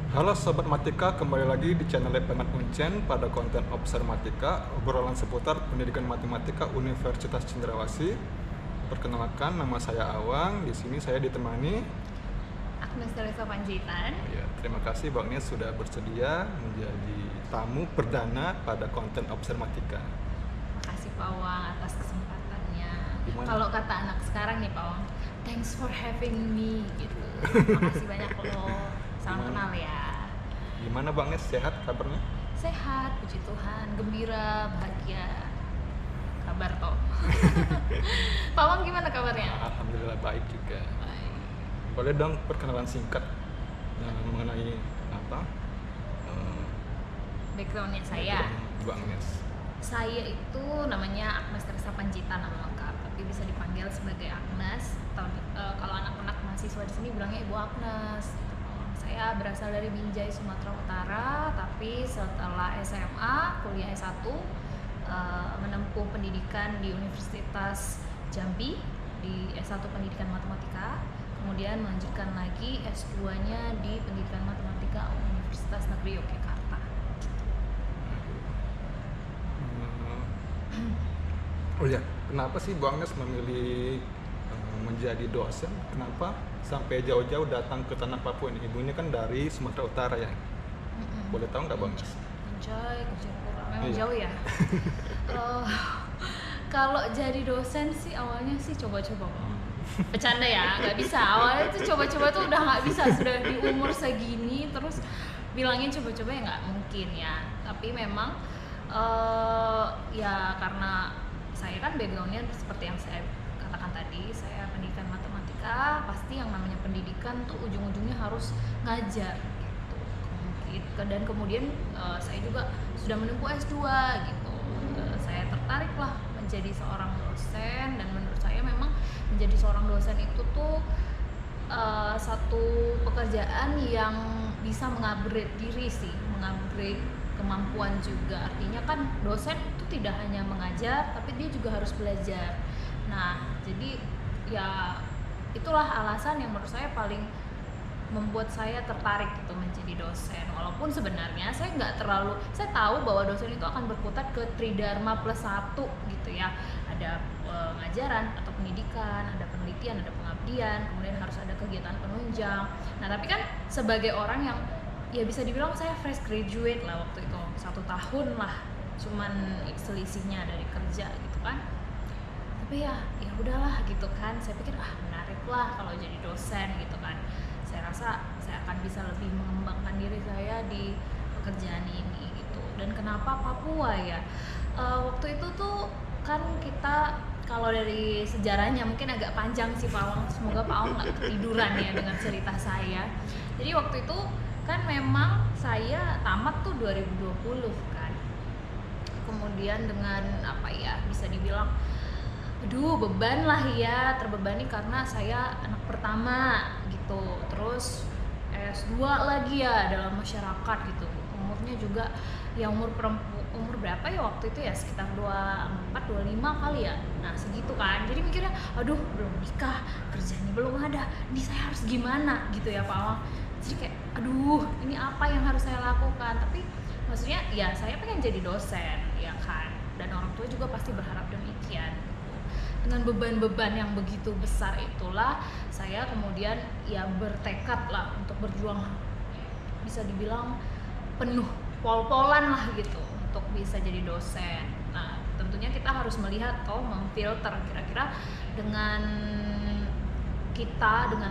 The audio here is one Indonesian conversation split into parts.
Halo Sobat Matika, kembali lagi di channel Lepenan Uncen pada konten Obser Matika, obrolan seputar pendidikan matematika Universitas Cendrawasih. Perkenalkan, nama saya Awang. Di sini saya ditemani. Agnes Teresa Panjaitan. Ya, terima kasih Bang Nia sudah bersedia menjadi tamu perdana pada konten Obser Matika. Makasih Pak Wang atas kesempatannya. Gimana? Kalau kata anak sekarang nih Pak Wang, thanks for having me gitu. Makasih banyak loh. Salam Gimana? kenal ya. Gimana Bang Nia, sehat kabarnya? Sehat, puji Tuhan, gembira, bahagia. Kabar toh. Pak Wang gimana kabarnya? Alhamdulillah baik juga. Baik. Boleh dong perkenalan singkat mengenai apa? Backgroundnya saya. Bang Nia. Saya itu namanya Agnes Teresa Panjaitan nama lengkap, tapi bisa dipanggil sebagai Agnes. Atau kalau anak-anak mahasiswa di sini bilangnya Ibu Agnes. Saya berasal dari Binjai, Sumatera Utara, tapi setelah SMA, kuliah S1, menempuh pendidikan di Universitas Jambi di S1 Pendidikan Matematika, kemudian melanjutkan lagi S2-nya di Pendidikan Matematika Universitas Negeri Yogyakarta. Oh ya, kenapa sih Bu Agnes memilih menjadi dosen? Kenapa sampai jauh-jauh datang ke tanah Papua ini? Ibunya kan dari Sumatera Utara ya. Boleh tahu nggak Bu Agnes? Enjoy, kerja kurang. Memang Iya. jauh ya. Eh, Kalau jadi dosen sih awalnya sih coba-coba. Bercanda ya, nggak bisa. Awalnya tuh coba-coba tuh udah nggak bisa. Sudah di umur segini terus bilangin coba-coba ya nggak mungkin ya. Tapi memang ya karena saya kan backgroundnya seperti yang saya katakan tadi, saya pendidikan matematika, pasti yang namanya pendidikan tuh ujung-ujungnya harus ngajar gitu. Dan kemudian saya juga sudah menempuh S2 gitu. Saya tertarik lah menjadi seorang dosen, dan menurut saya memang menjadi seorang dosen itu tuh satu pekerjaan yang bisa mengupgrade diri sih, mengupgrade kemampuan juga. Artinya kan dosen itu tidak hanya mengajar, tapi dia juga harus belajar. Nah, jadi ya itulah alasan yang menurut saya paling membuat saya tertarik gitu menjadi dosen. Walaupun sebenarnya saya saya tahu bahwa dosen itu akan berkutat ke Tridharma plus 1 gitu ya. Ada pengajaran atau pendidikan, ada penelitian, ada pengabdian, kemudian harus ada kegiatan penunjang. Nah, tapi kan sebagai orang yang ya bisa dibilang saya fresh graduate lah waktu itu, 1 tahun lah cuman selisihnya dari kerja gitu kan. Tapi ya udahlah gitu kan, saya pikir menarik lah kalau jadi dosen gitu kan. Saya rasa saya akan bisa lebih mengembangkan diri saya di pekerjaan ini gitu. Dan kenapa Papua ya? Waktu itu tuh kan kita, kalau dari sejarahnya mungkin agak panjang sih Pak Awang. Semoga Pak Awang nggak ketiduran ya dengan cerita saya. Jadi waktu itu kan memang saya tamat tuh 2020 kan. Kemudian dengan bisa dibilang beban lah ya, terbebani karena saya anak pertama gitu. Terus S2 lagi ya dalam masyarakat gitu. Umurnya juga ya umur berapa ya waktu itu ya, sekitar 24 25 kali ya. Nah, segitu kan. Jadi mikirnya belum nikah, kerjanya belum ada. Ini saya harus gimana gitu ya Pak Awang. Jadi kayak ini apa yang harus saya lakukan? Tapi maksudnya ya saya pengen jadi dosen ya kan. Dan orang tua juga pasti berharap demikian. Dengan beban-beban yang begitu besar itulah saya kemudian ya bertekad lah untuk berjuang, bisa dibilang penuh pol-polan lah gitu untuk bisa jadi dosen. Nah, tentunya kita harus melihat memfilter kira-kira dengan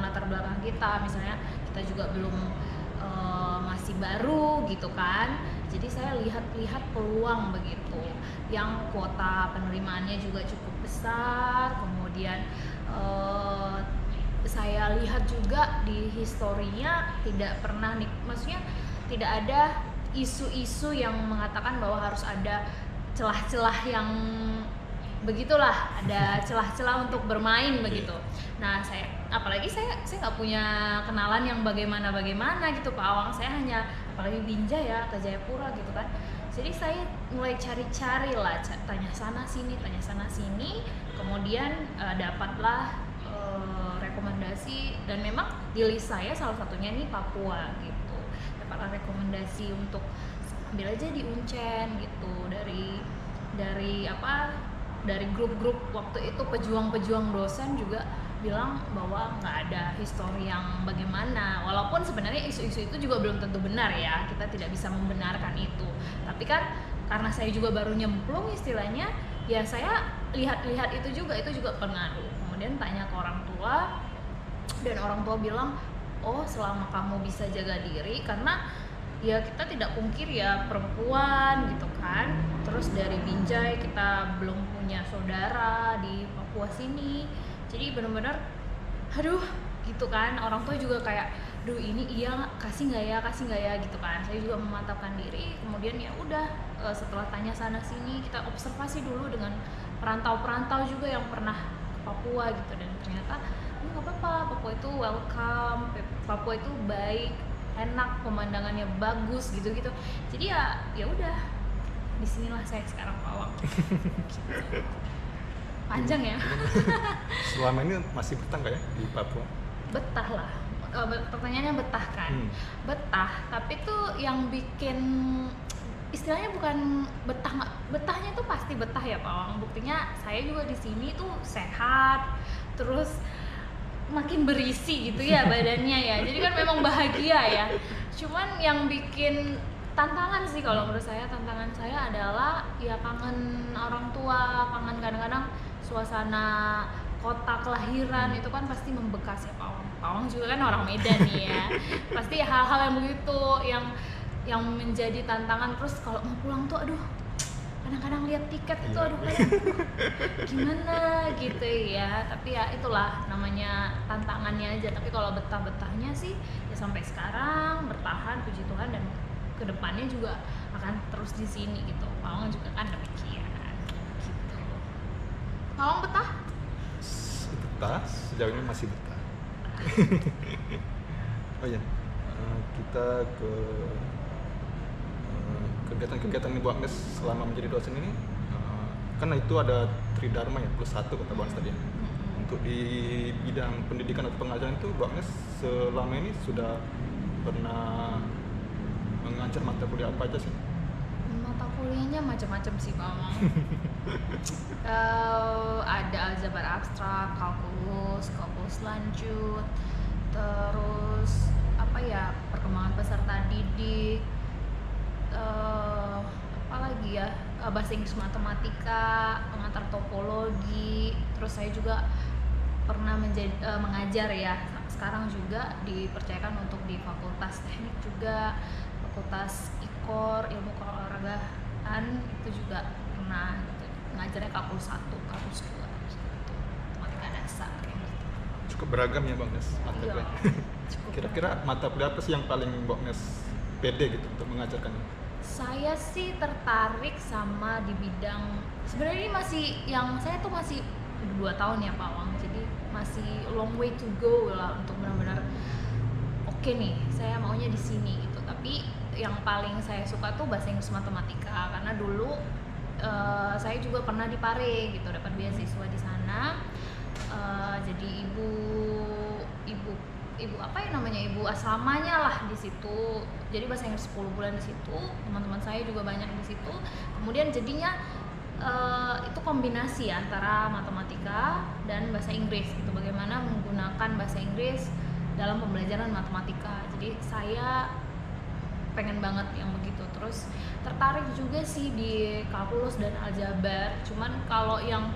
latar belakang kita, misalnya kita juga belum masih baru gitu kan. Jadi saya lihat peluang begitu, yang kuota penerimaannya juga cukup besar. Kemudian saya lihat juga di historinya tidak pernah maksudnya tidak ada isu-isu yang mengatakan bahwa harus ada celah-celah yang begitulah, ada celah-celah untuk bermain begitu. Nah, apalagi saya nggak punya kenalan yang bagaimana gitu Pak Awang. Saya hanya apalagi Binjai ya, ke Jayapura gitu kan. Jadi saya mulai cari-cari lah, tanya sana sini, kemudian dapatlah rekomendasi, dan memang di list saya salah satunya nih Papua gitu. rekomendasi untuk ambil aja di Uncen gitu, dari grup-grup waktu itu pejuang-pejuang dosen juga bilang bahwa nggak ada histori yang bagaimana, walaupun sebenarnya isu-isu itu juga belum tentu benar ya, kita tidak bisa membenarkan itu, tapi kan karena saya juga baru nyemplung istilahnya, ya saya lihat-lihat itu juga pengaruh. Kemudian tanya ke orang tua, dan orang tua bilang, oh selama kamu bisa jaga diri, karena ya kita tidak pungkir ya perempuan gitu kan, terus dari Binjai kita belum punya saudara di Papua sini, jadi benar-benar aduh gitu kan, orang tua juga kayak duh ini iya kasih nggak ya gitu kan. Saya juga memantapkan diri, kemudian ya udah setelah tanya sana sini kita observasi dulu dengan perantau-perantau juga yang pernah ke Papua gitu, dan ternyata nggak apa-apa, Papua itu welcome, Papua itu baik, enak, pemandangannya bagus gitu-gitu. Jadi ya udah, disinilah saya sekarang pawang. Panjang ya. Selama ini masih betah nggak ya di Papua? Betah lah. Pertanyaannya betah kan? Betah, tapi tuh yang bikin istilahnya bukan betah, betahnya tuh pasti betah ya Pak Wang. Buktinya saya juga di sini tuh sehat, terus makin berisi gitu ya badannya ya. Jadi kan memang bahagia ya. Cuman yang bikin tantangan sih kalau menurut saya, tantangan saya adalah ya kangen orang tua, kangen kadang-kadang suasana kota kelahiran itu kan pasti membekas ya Pak Wang. Pak Wang juga kan orang Medan nih ya. Pasti hal-hal yang begitu yang menjadi tantangan. Terus kalau mau pulang tuh aduh, kadang-kadang lihat tiket itu aduh gimana gitu ya. Tapi ya itulah namanya tantangannya aja. Tapi kalau betah-betahnya sih ya sampai sekarang bertahan, puji Tuhan, dan kedepannya juga akan terus di sini gitu. Pak Wang juga kan demikian gitu. Pak Wang betah? Betah, sejauh ini masih betah. Oh iya, kita ke kegiatan Ibu Agnes selama menjadi dosen ini, kan itu ada Tridharma ya, +1 kata Bu Agnes tadi. Untuk di bidang pendidikan atau pengajaran itu Bu Agnes selama ini sudah pernah mengajar mata kuliah apa aja sih? Mata kuliahnya macam-macam sih Pak Wang. Ada aljabar abstrak, kalkulus lanjut, terus apa ya, perkembangan peserta didik, apa lagi ya, bahasa Inggris, matematika, pengantar topologi. Terus saya juga pernah mengajar ya, sekarang juga dipercayakan untuk di Fakultas Teknik juga, Fakultas IKOR, ilmu keolahragaan, itu juga pernah gitu. Ngajarnya kalkulus 1, kalkulus 2 gitu, matematika dasar kayak gitu. Cukup beragam ya Bang Nes mata kuliah. Kira-kira mata kuliah apa sih yang paling Bang Nes pede gitu untuk mengajarkannya? Saya sih tertarik sama di bidang, sebenarnya ini masih, yang saya tuh masih 2 tahun ya Pak Wang, jadi masih long way to go lah untuk benar-benar oke nih saya maunya di sini gitu. Tapi yang paling saya suka tuh bahasa Inggris, matematika, karena dulu saya juga pernah di Pare gitu, dapat beasiswa di sana, jadi ibu apa ya namanya, ibu asramanya lah di situ. Jadi bahasa Inggris 10 bulan di situ, teman-teman saya juga banyak di situ. Kemudian jadinya itu kombinasi antara matematika dan bahasa Inggris gitu, bagaimana menggunakan bahasa Inggris dalam pembelajaran matematika. Jadi saya pengen banget yang begitu. Terus tertarik juga sih di kalkulus dan aljabar, cuman kalau yang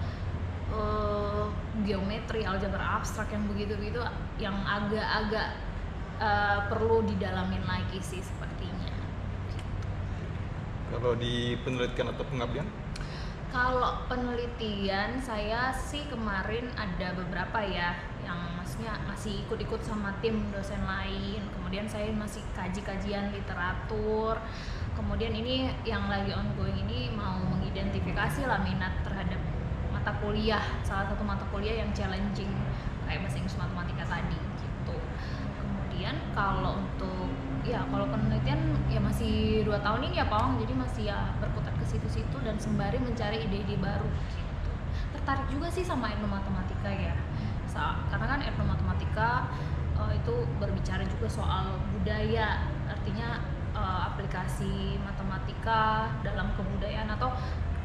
geometri, aljabar abstrak yang begitu-gitu yang agak-agak perlu didalamin lagi sih sepertinya. Kalau di penelitian atau pengabdian? Kalau penelitian saya sih kemarin ada beberapa ya, yang maksudnya masih ikut-ikut sama tim dosen lain. Kemudian saya masih kajian literatur. Kemudian ini yang lagi ongoing ini mau mengidentifikasi lah minat terhadap mata kuliah, salah satu mata kuliah yang challenging kayak bahasa Inggris, matematika tadi gitu. Kemudian kalau untuk kalau penelitian ya masih 2 tahun ini ya Pak Wang, jadi masih ya berkutat ke situ-situ dan sembari mencari ide-ide baru gitu. Tertarik juga sih sama etnomatematika ya, karena kan etnomatematika itu berbicara juga soal budaya, artinya aplikasi matematika dalam kebudayaan, atau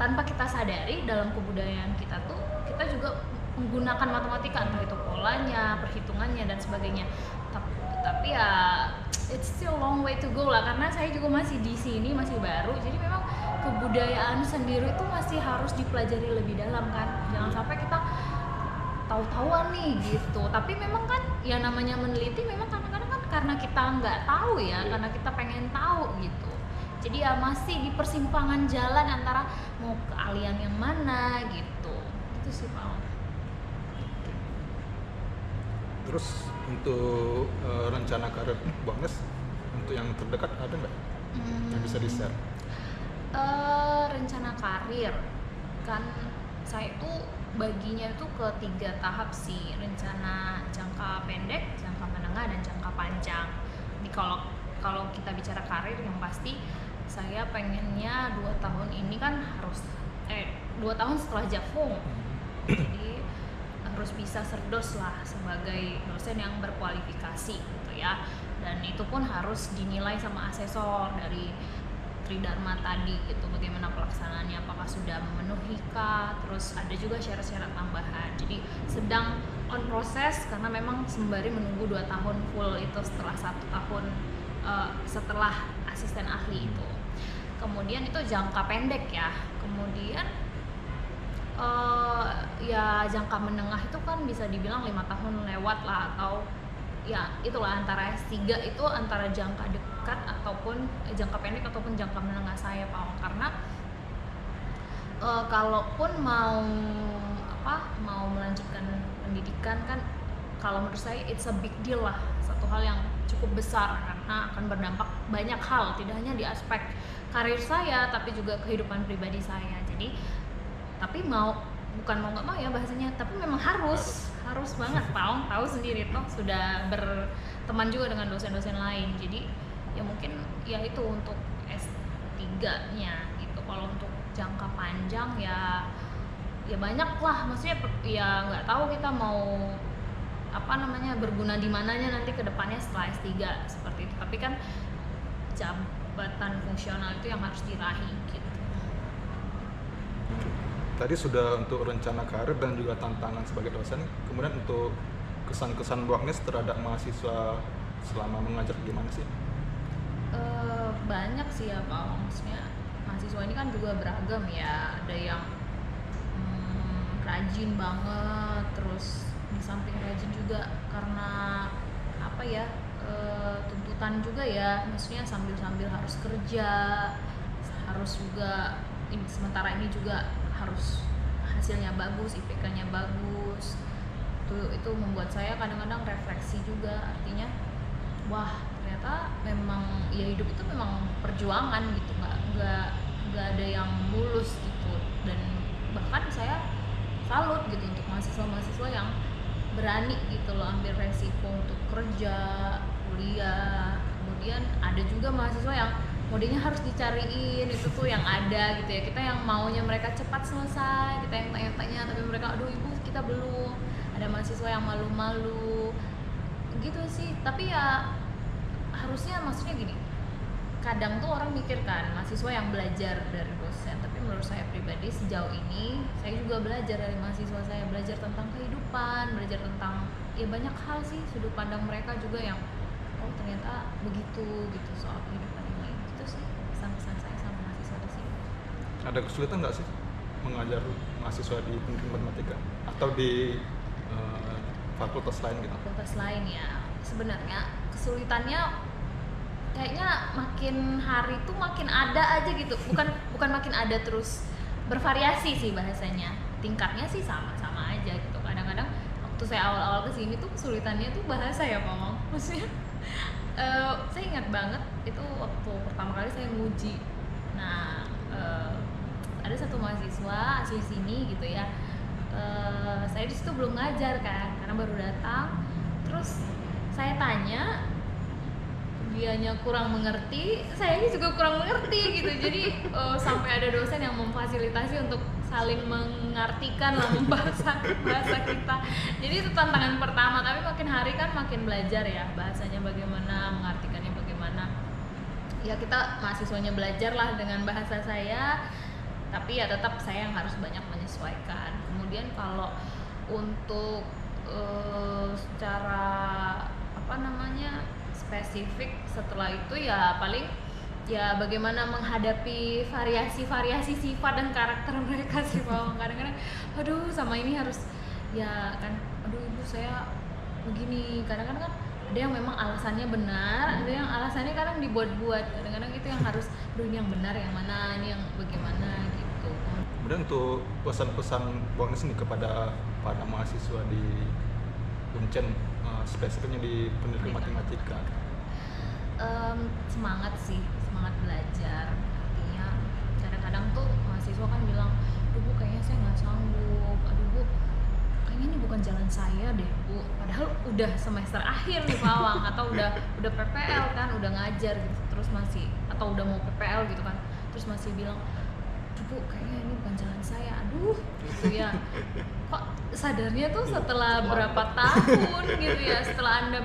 tanpa kita sadari dalam kebudayaan kita tuh kita juga menggunakan matematika, entah itu polanya, perhitungannya dan sebagainya. Tapi ya it's still long way to go lah, karena saya juga masih di sini, masih baru, jadi memang kebudayaan sendiri itu masih harus dipelajari lebih dalam kan. Jangan sampai kita tahu-tahuan nih gitu. Tapi memang kan ya namanya meneliti memang kadang-kadang kan karena kita nggak tahu ya, karena kita pengen tahu gitu. Jadi ya masih di persimpangan jalan antara mau keahlian yang mana gitu. Itu sih Pak. Terus untuk rencana karir Bu Agnes untuk yang terdekat ada nggak yang bisa di-share? Rencana karir kan saya itu baginya itu ke 3 tahap sih, rencana jangka pendek, jangka menengah, dan jangka panjang. Jadi kalau kita bicara karir, yang pasti saya pengennya 2 tahun ini kan harus 2 tahun setelah Jakfung, jadi harus bisa serdos lah sebagai dosen yang berkualifikasi gitu ya, dan itu pun harus dinilai sama asesor dari Tridharma tadi gitu, bagaimana pelaksanaannya, apakah sudah memenuhi kah, terus ada juga syarat-syarat tambahan. Jadi sedang on proses karena memang sembari menunggu 2 tahun full itu setelah 1 tahun setelah asisten ahli itu. Kemudian itu jangka pendek ya. Kemudian ya jangka menengah itu kan bisa dibilang 5 tahun lewat lah, atau ya itulah antara S3 itu antara jangka dekat ataupun jangka pendek ataupun jangka menengah saya Pak. Karena kalaupun mau melanjutkan pendidikan kan, kalau menurut saya it's a big deal lah, satu hal yang cukup besar karena akan berdampak banyak hal, tidak hanya di aspek karir saya tapi juga kehidupan pribadi saya. Jadi tapi bukan mau nggak mau ya bahasanya, tapi memang harus banget tahu sendiri toh sudah berteman juga dengan dosen-dosen lain. Jadi ya mungkin ya itu untuk S3-nya gitu. Kalau untuk jangka panjang ya banyak lah, maksudnya ya nggak tahu kita mau berguna di mananya nanti ke depannya setelah S3 seperti itu. Tapi kan jabatan fungsional itu yang harus diraih gitu. Tadi sudah untuk rencana karir dan juga tantangan sebagai dosen. Kemudian untuk kesan-kesan Bu Agnes terhadap mahasiswa selama mengajar gimana sih? Banyak sih ya Pak. Maksudnya mahasiswa ini kan juga beragam ya. Ada yang rajin banget, terus di samping rajin juga karena tuntutan juga ya. Maksudnya sambil harus kerja, harus juga sementara ini juga harus hasilnya bagus, IPK-nya bagus. Itu membuat saya kadang-kadang refleksi juga, artinya wah ternyata memang ya hidup itu memang perjuangan gitu, nggak ada yang mulus gitu. Dan bahkan saya salut gitu untuk mahasiswa yang berani gitu loh ambil resiko untuk kerja, kuliah. Kemudian ada juga mahasiswa yang modenya harus dicariin, itu tuh yang ada gitu ya, kita yang maunya mereka cepat selesai, kita yang tanya-tanya tapi mereka aduh ibu kita belum. Ada mahasiswa yang malu-malu gitu sih. Tapi ya harusnya, maksudnya gini, kadang tuh orang mikir kan mahasiswa yang belajar dari dosen, tapi menurut saya pribadi sejauh ini saya juga belajar dari mahasiswa saya, belajar tentang kehidupan, belajar tentang ya banyak hal sih, sudut pandang mereka juga yang oh ternyata begitu gitu soal kehidupan ini. Itu sih pesan-pesan saya sama mahasiswa di sini. Ada kesulitan nggak sih mengajar mahasiswa di pendidikan matematika atau di fakultas lain gitu? Fakultas lain ya, sebenarnya kesulitannya kayaknya makin hari tuh makin ada aja gitu, bukan makin ada, terus bervariasi sih bahasanya. Tingkatnya sih sama-sama aja gitu. Kadang-kadang waktu saya awal-awal kesini tuh kesulitannya tuh bahasa ya Mama, maksudnya saya ingat banget itu waktu pertama kali saya nguji. Nah ada satu mahasiswa asli sini gitu ya, saya di situ belum ngajar kan karena baru datang. Terus saya tanya, dianya kurang mengerti, sayanya juga kurang mengerti gitu. Jadi sampai ada dosen yang memfasilitasi untuk saling mengartikan lah bahasa kita. Jadi itu tantangan pertama, tapi makin hari kan makin belajar ya bahasanya bagaimana, mengartikannya bagaimana. ya kita mahasiswanya belajar lah dengan bahasa saya, tapi ya tetap saya yang harus banyak menyesuaikan. Kemudian kalau untuk secara apa namanya spesifik setelah itu ya paling ya bagaimana menghadapi variasi-variasi sifat dan karakter mereka sih Pak. Kadang-kadang aduh sama ini harus ya kan, aduh ibu saya begini. Kadang-kadang kan ada yang memang alasannya benar, ada yang alasannya kadang dibuat-buat. Kadang-kadang itu yang harus, aduh ini yang benar yang mana, ini yang bagaimana gitu. Kemudian untuk pesan-pesan Bang Nis nih kepada para mahasiswa di Uncen, spesifiknya di pendidikan matematika. Semangat sih, semangat belajar. Artinya kadang-kadang tuh mahasiswa kan bilang, aduh bu kayaknya saya nggak sanggup, aduh bu kayaknya ini bukan jalan saya deh bu. Padahal udah semester akhir nih Pak Awang, atau udah PPL kan, udah ngajar gitu, terus masih, atau udah mau PPL gitu kan, terus masih bilang, aduh bu kayaknya ini bukan jalan saya, aduh gitu ya. Kok sadarnya tuh setelah berapa tahun gitu ya, setelah Anda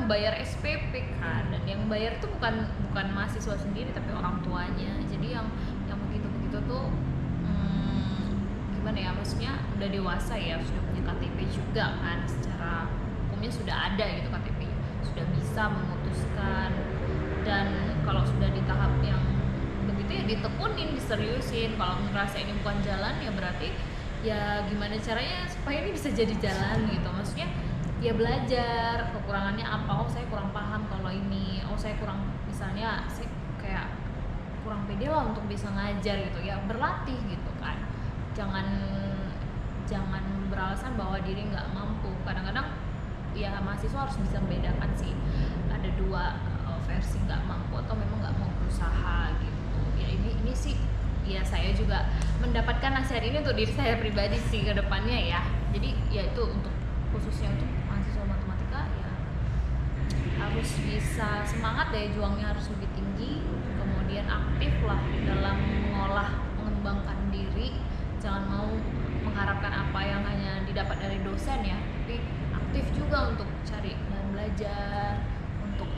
membayar SPP kan, dan yang bayar tuh bukan mahasiswa sendiri tapi orang tuanya. Jadi yang begitu tuh gimana ya, maksudnya udah dewasa ya, sudah punya KTP juga kan, secara hukumnya sudah ada gitu KTP-nya, sudah bisa memutuskan. Dan kalau sudah di tahap yang begitu ya ditekunin, diseriusin. Kalau ngerasa ini bukan jalan ya berarti ya gimana caranya supaya ini bisa jadi jalan gitu. Maksudnya ya belajar kekurangannya apa, oh saya kurang paham kalau ini, oh saya kurang, misalnya saya kayak kurang pede lah untuk bisa ngajar gitu ya, berlatih gitu kan. Jangan beralasan bahwa diri nggak mampu. Kadang-kadang ya mahasiswa harus bisa membedakan sih, ada dua versi, nggak mampu atau memang nggak mau berusaha gitu ya. Ini sih ya, saya juga mendapatkan nasihat ini untuk diri saya pribadi sih ke depannya ya. Jadi ya itu untuk khususnya untuk mahasiswa matematika ya, harus bisa semangat, daya juangnya harus lebih tinggi, kemudian aktif lah dalam mengolah, mengembangkan diri. Jangan mau mengharapkan apa yang hanya didapat dari dosen ya, tapi aktif juga untuk cari dan belajar, untuk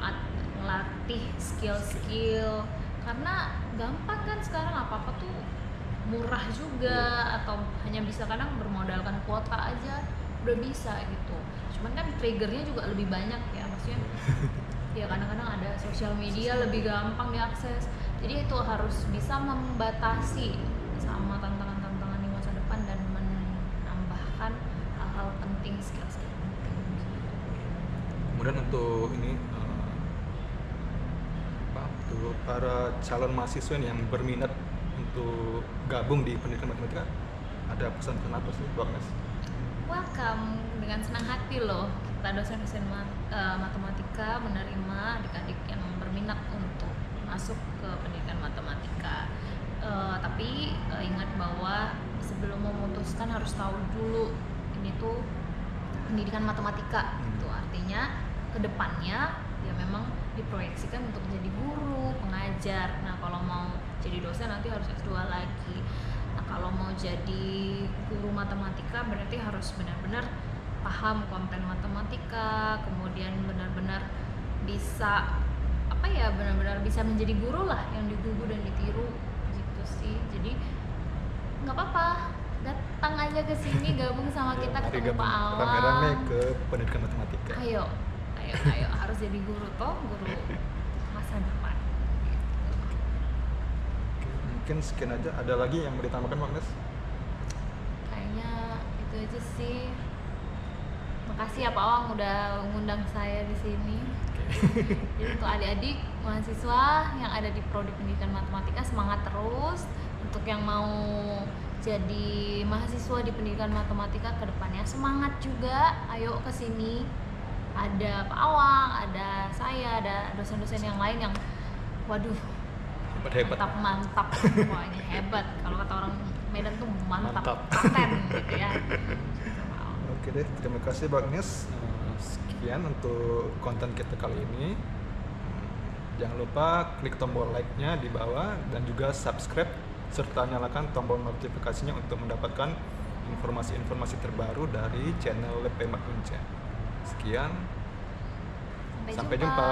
melatih skill-skill, karena gampang kan sekarang apa-apa tuh murah juga, atau hanya bisa kadang bermodalkan kuota aja udah bisa gitu. Cuman kan triggernya juga lebih banyak ya, maksudnya ya kadang-kadang ada sosial media lebih gampang diakses. Jadi itu harus bisa membatasi sama tantangan-tantangan di masa depan dan menambahkan hal-hal penting, skill-skill penting. Kemudian untuk ini untuk para calon mahasiswa yang berminat untuk gabung di pendidikan matematika, ada pesan-pesan apa sih Bang Nis? Welcome, dengan senang hati loh kita dosen-dosen matematika menerima adik-adik yang berminat untuk masuk ke pendidikan matematika. Tapi ingat bahwa sebelum memutuskan harus tahu dulu ini tuh pendidikan matematika. Itu artinya kedepannya ya memang diproyeksikan untuk jadi guru, pengajar. Nah kalau mau jadi dosen nanti harus S2 lagi. Nah kalau mau jadi guru matematika berarti harus benar-benar paham konten matematika, kemudian benar-benar bisa benar-benar bisa menjadi guru lah yang digugu dan ditiru gitu sih. Jadi nggak apa-apa, datang aja ke sini, gabung sama kita, ketemu Pak Awang. Rame-rame ke pendidikan matematika. Ayo, harus jadi guru guru masa depan. Mungkin sekian aja. Ada lagi yang mau ditambahkan Bang Nis? Kayaknya itu aja sih. Makasih ya Pak Awang udah mengundang saya di sini. Jadi untuk adik-adik mahasiswa yang ada di prodi pendidikan matematika, semangat terus. Untuk yang mau jadi mahasiswa di pendidikan matematika ke depannya, semangat juga. Ayo ke sini. Ada Pak Awang, ada saya, ada dosen-dosen yang lain yang waduh hebat. Mantap pokoknya hebat. Kalau kata orang Medan tuh mantap. Paten gitu ya. Oke deh, terima kasih Bang Nis. Sekian untuk konten kita kali ini. Jangan lupa klik tombol like-nya di bawah dan juga subscribe serta nyalakan tombol notifikasinya untuk mendapatkan informasi-informasi terbaru dari channel Lab Pemat Uncen. Sekian. Sampai jumpa.